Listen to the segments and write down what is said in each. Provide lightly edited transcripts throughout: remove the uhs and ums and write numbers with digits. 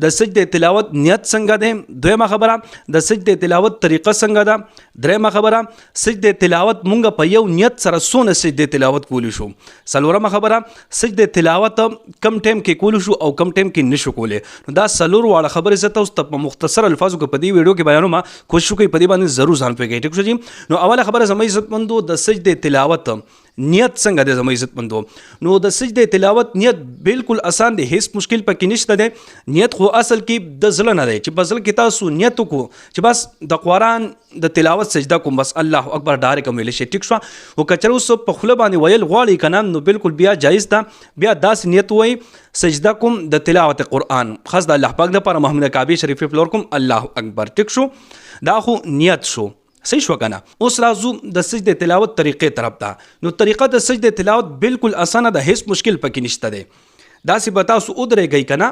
د سجدې تلاوت نیت څنګه دی، دویمه خبره د سجدې تلاوت طریقه څنګه ده، دریمه خبره سجدې تلاوت مونږ په یو نیت سره څونه سجدې تلاوت کولی شو، څلورمه خبره سجدې تلاوت کم ټایم کې کولی شو او کم ټایم کې نشو کولی. نو دا څلور واړه خبرې زه تاسو ته په مختصر الفاظو کې په دې ویډیو کې بیانوم، کوشش وکړئ په دې باندې ضرور ځان پوهیږئ. ټیک شو جی. نو اوله خبره زما عزتمندو د سجدې تلاوت نیت څنګه دی زما عزتمندو. نو د سجدې تلاوت نیت بالکل آسان دی، هیڅ مشکل پکې نشته دی. نیت خو اصل کې د زړه نه دی چې په زړه کې تاسو نیت وکړو چې بس د قرآن د تلاوت سجده کوم، بس الله اکبر ډایرکټ ویلی شي. ټیک شو. او که چېرې اوس په خوله باندې ویل غواړئ که نه، نو بالکل بیا جایز ده، بیا داسې نیت ووایئ سجده کوم د تلاوت قرآن، خاص د الله پاک دپاره محمد کعبې شریفې پلور کوم، الله اکبر. ټیک شو. دا خو نیت شو، صحیح شو کنه. اوس راځو د سجدې تلاوت طریقې طرف ته. نو طریقه د سجدې تلاوت بالکل اسانه ده، هیڅ مشکل پکې نشته دی. داسې به تاسو ودرېږئ کنه،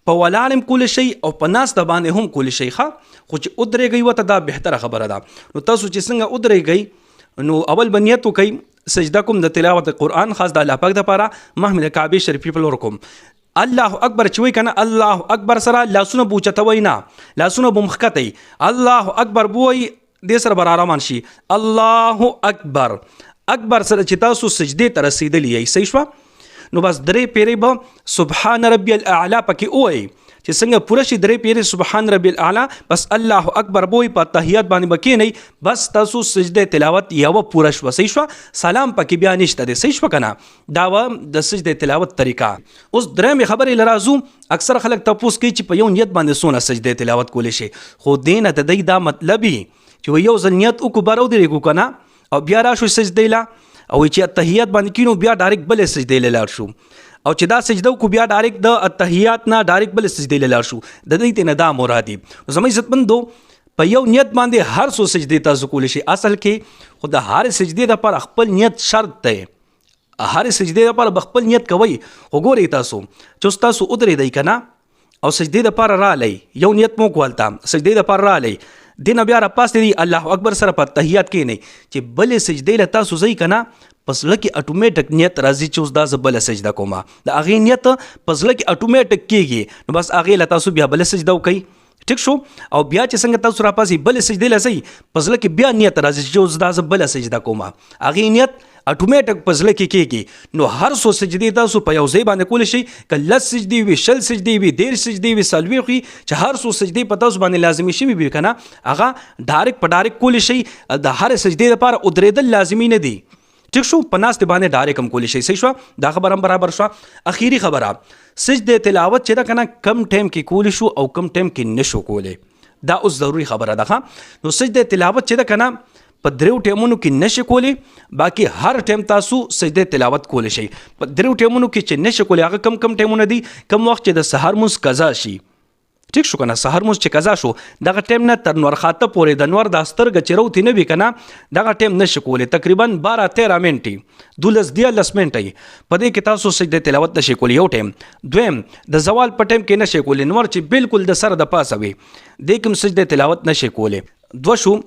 په ولاړ هم کولی شئ او په ناسته باندې هم کولی شئ ښه، خو چې ودرېږئ ورته دا بهتره خبره ده. نو تاسو چې څنګه ودرېږئ نو اول به نیت وکئ سجده کوم د تلاوت قرآن، خاص د الله پاک دپاره محمد کعبې شریفې پلور کوم. الله اکبر چې وایي کنه، الله اکبر سره لاسونه به اوچتوئ نه، لاسونه به مښکتئ. الله اکبر به وایي دې سره به راروان شي. الله اکبر اکبر سره چې تاسو سجدې ته رسیدلی یئ، صحیح شوه. نو بس درې پیرې به سبحان ربي الاعلی پکې ووایئ، چې څنګه پوره شي درې پیرې سبحان ربي الاعلی، بس الله اکبر به وایي، په تحیات باندې به کښېنئ، بس تاسو سجدې تلاوت یوه پوره شوه، صحیح شوه. سلام پکې بیا نشته دی، صحیح شوه که نه. دا وه د سجدې تلاوت طریقه. اوس درېمې خبرې له راځو. اکثر خلک تپوس کوي چې په یو نیت باندې څونه سجدې تلاوت کولی شي، خو دې نه د دوی دا مطلب وي چې یو ځل نیت وکړو بره ودرېږو که نه، او بیا راشو سجدې له، او چې اتحیات باندې کینو بیا ډایرکټ بلې سجدې له لاړ شو، او چې دا سجده وکړو بیا ډایرکټ د اتحیات نه ډایرکټ بلې سجدې له لاړ شو. د دوی ته نه دا مراد دي. زما عزتمندو په یو نیت باندې هر څو سجدې تاسو کولی شئ. اصل کې خو د هرې سجدې دپاره خپل نیت شرط دی، هرې سجدې دپاره به خپل نیت کوئ. خو ګورئ تاسو چې اوس تاسو ودرېدئ که نه، او سجدې دپاره راغلی، یو نیت مو وکړو هلته سجدې دپاره راغلی، دینه بیا راپاستې دي الله اکبر سره په تحیات کښېنئ، چې بلې سجدې له تاسو ځئ که نه، په زړه کې اټومیټک نیت راځي چې اوس دا زه بله سجده کومه، د هغې نیت په زړه کې اټومیټک کېږي. نو بس هغې له تاسو بیا بله سجده وکئ. ټیک شو. او بیا چې څنګه تاسو راپاسئ بلې سجدې له ځئ، په زړه کې بیا نیت راځي چې اوس دا زه بله سجده کومه، هغې نیت اټومیټک په زړه کې کېږي. نو هر څو سجدې تاسو په یو ځای باندې کولی شئ، که 10 سجدې وي، 20 سجدې وي، 13 سجدې وي، 40 وي، چې هر څو سجدې په تاسو باندې لازمي شوي وي که نه، هغه ډایرکټ په ډایرکټ کولی شئ. د هرې سجدې لپاره ودرېدل لازمي نه دي. ټیک شو. په ناستې باندې ډایرکټ هم کولی شئ، صحیح شوه. دا خبره هم برابر شوه. اخیری خبره سجدې تلاوت چې ده که نه، کم ټایم کې کولی شو او کم ټایم کې نشو کولی، دا اوس ضروري خبره ده. نو سجدې تلاوت چې ده که نه په دریو ټایمونو کې نشي کولی، باقي هر ټایم تاسو سجدې تلاوت کولی شئ. په دریو ټایمونو کې چې نشي کولی هغه کم ټایمونه دي، کم وخت چې د سحر مونځ قضا شي. ټیک شو که نه، سحر مونځ چې قضا شو دغه ټایم نه تر نور خاته پورې د نور دا سترګه چې روتې نه وي که نه، دغه ټایم نشي کولی. تقریبا 12-13 منټې 12-14 منټې په دې کې تاسو سجدې تلاوت نشي کولی، یو ټایم. دویم د زوال په ټایم کې نشي کولی، نور چې بالکل د سره د پاسه وي دې کوم سجدې تلاوت نشي کولی. دوه شو.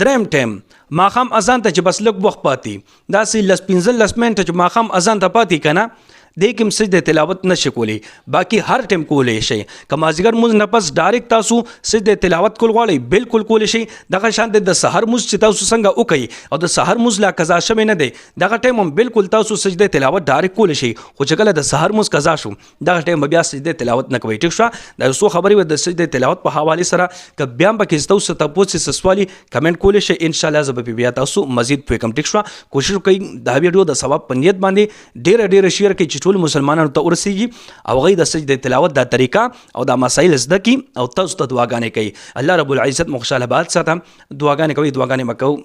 دریم ټایم ماښام اذان ته چې بس لږ وخت پاتې، داسې 15 منټه چې ماښام اذان ته پاتې که نه، دې کوم سجدې تلاوت نشي کولی، باقي هر ټایم کولی شئ. که مازدیګر مونځ نه پس ډایرکټ تاسو سجدې تلاوت کول غواړئ، بالکل کولی شئ. دغه شان د سحر مونځ چې تاسو څنګه وکئ، او د سحر مونځ لا قضا شوی نه دی، دغه ټایم هم بالکل تاسو سجدې تلاوت ډایرکټ کولی شئ. خو چې کله د سحر مونځ قضا شو دغه ټایم به بیا سجدې تلاوت نه کوئ. ټیک شوه. دا یو څو خبرې وې د سجدې تلاوت په حوالې سره. که بیا هم پکې تاسو تپوس څه سوالي کمنټ کولی شئ، انشاءالله زه به بیا تاسو مزید پوه کړم. ټیک شوه. کوشش وکړئ دا ویډیو د ثواب په نیت باندې ډېره شیر کړئ چې ټول مسلمانانو ته ورسیږي، او هغوی د سجدې تلاوت دا طریقه او دا مسایل زده کړي، او تاسو ته دعاګانې کوي. الله رب العزت مو خوشحاله باد ساته. دعاګانې کوئ، دعاګانې مه کوو.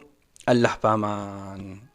الله په امان.